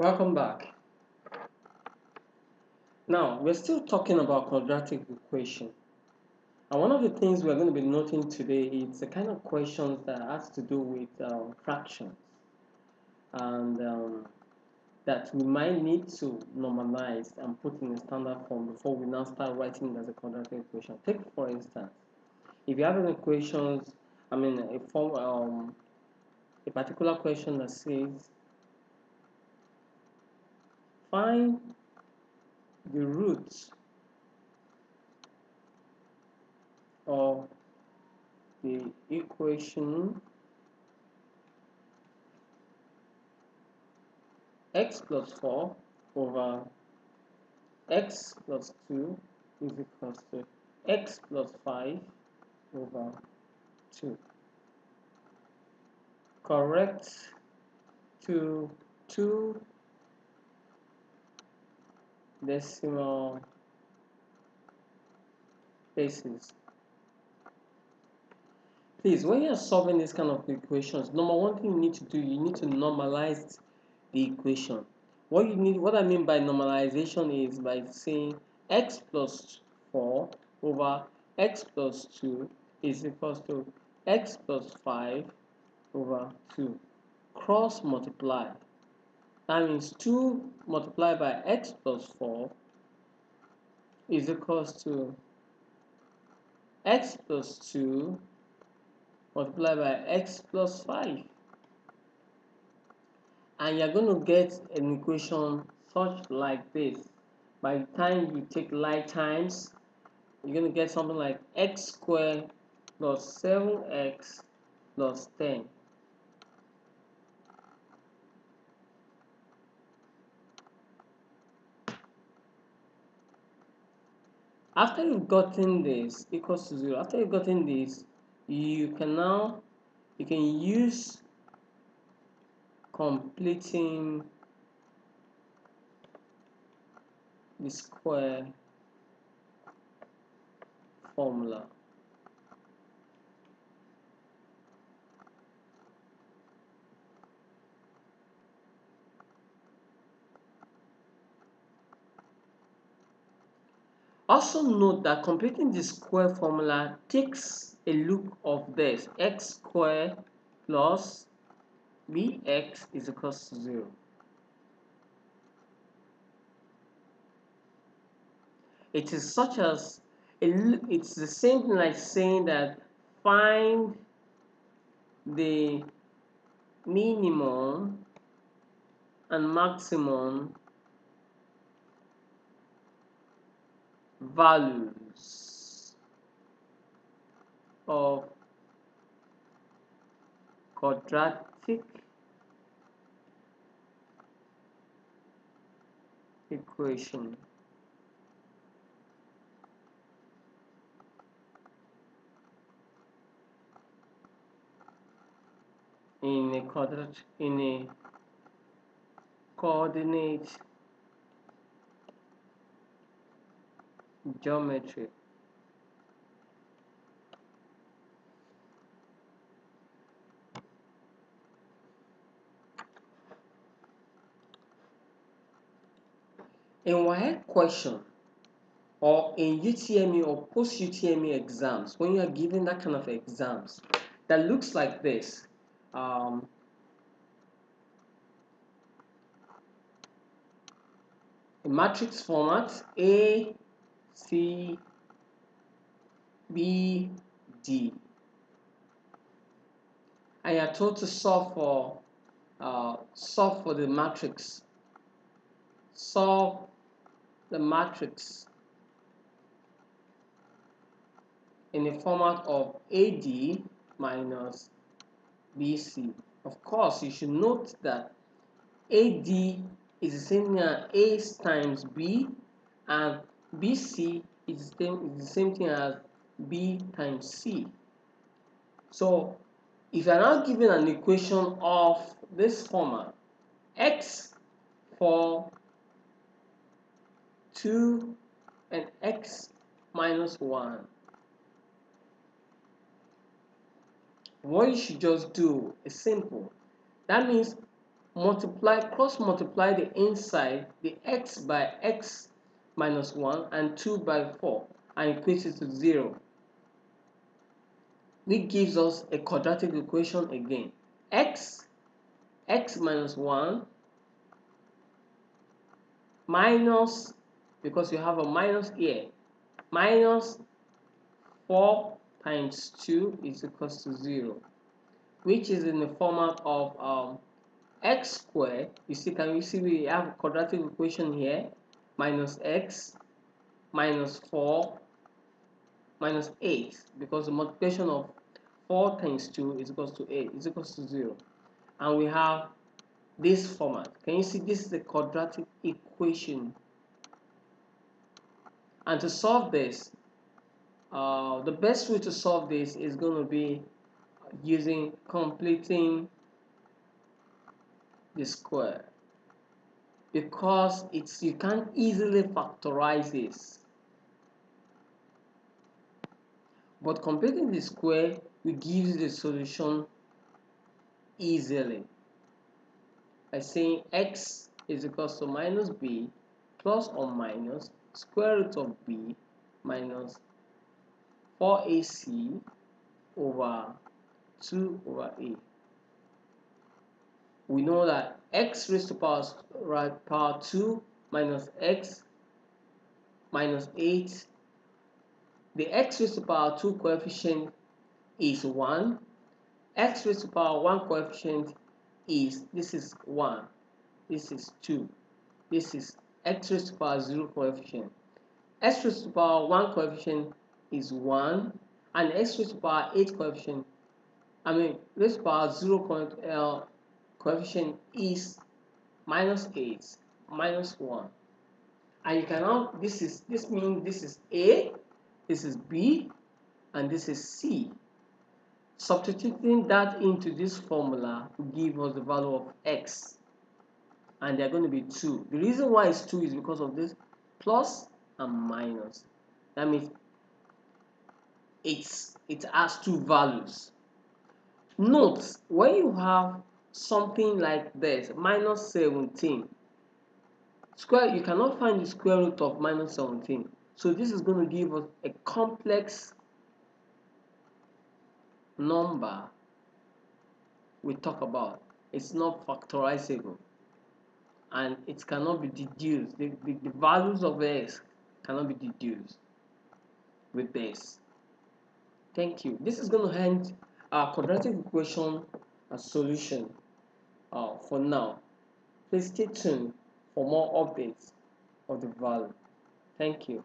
Welcome back. Now, we're still talking about quadratic equation. And one of the things we're going to be noting today is the kind of questions that has to do with fractions and that we might need to normalize and put in a standard form before we now start writing it as a quadratic equation. Take, for instance, if you have an equations, a particular question that says find the root of the equation x plus 4 over x plus 2 is equal to x plus 5 over 2. Correct to 2 decimal places. Please, when you're solving this kind of equations, number one thing you need to do, you need to normalize the equation. What I mean by normalization is by saying x plus 4 over x plus 2 is equal to x plus 5 over 2. Cross multiply. That means 2 multiplied by x plus 4 is equals to x plus 2 multiplied by x plus 5. And you're going to get an equation such like this. By the time you take like times, you're going to get something like x squared plus 7x plus 10. After you've gotten this equals to 0, after you've gotten this, you can use completing the square formula. Also note that completing the square formula takes a look of this x squared plus bx is equal to 0. It is such as it's the same thing like saying that find the minimum and maximum values of quadratic equation. In a coordinate geometry. In WAEC question or in UTME or post-UTME exams, when you are given that kind of exams that looks like this, a matrix format A, C, B, D, and you are told to solve for the matrix. Solve the matrix in the format of AD minus BC. Of course, you should note that AD is the same thing as A times B, and BC is the same thing as B times C. So, if you are now given an equation of this format, x for 2 and x minus 1, what you should just do is simple. That means cross multiply the inside, the x by x minus 1 and 2 by 4, and equate it to 0, which gives us a quadratic equation again. X minus 1 minus, because you have a minus here, minus 4 times 2 is equals to 0, which is in the format of x squared. Can you see we have a quadratic equation here? Minus x minus 4 minus 8, because the multiplication of 4 times 2 is equals to 8 is equals to 0. And we have this format. Can you see this is the quadratic equation? And to solve this, the best way to solve this is going to be using completing the square, because you can't easily factorize this. But completing the square will give you the solution easily by saying x is equals to minus b plus or minus square root of b minus 4ac over 2 over a. We know that x raised to power 2 minus x minus 8, the x raised to power 2 coefficient is 1, x raised to power 1 coefficient is, this is 1, this is 2, this is x raised to power 0 coefficient. X raised to power 1 coefficient is 1, and x raised to power 8 coefficient, raised to power 0 coefficient is minus 8 minus 1. And you can now, this means this is A, this is B, and this is C. Substituting that into this formula will give us the value of x, and they're going to be 2. The reason why it's 2 is because of this plus and minus. That means it has 2 values. Note, when you have something like this, minus 17, you cannot find the square root of minus 17. So this is going to give us a complex number we talk about. It's not factorizable, and it cannot be deduced. The values of x cannot be deduced with this. Thank you. This is going to end our quadratic equation solution for now. Please stay tuned for more updates of the value. Thank you.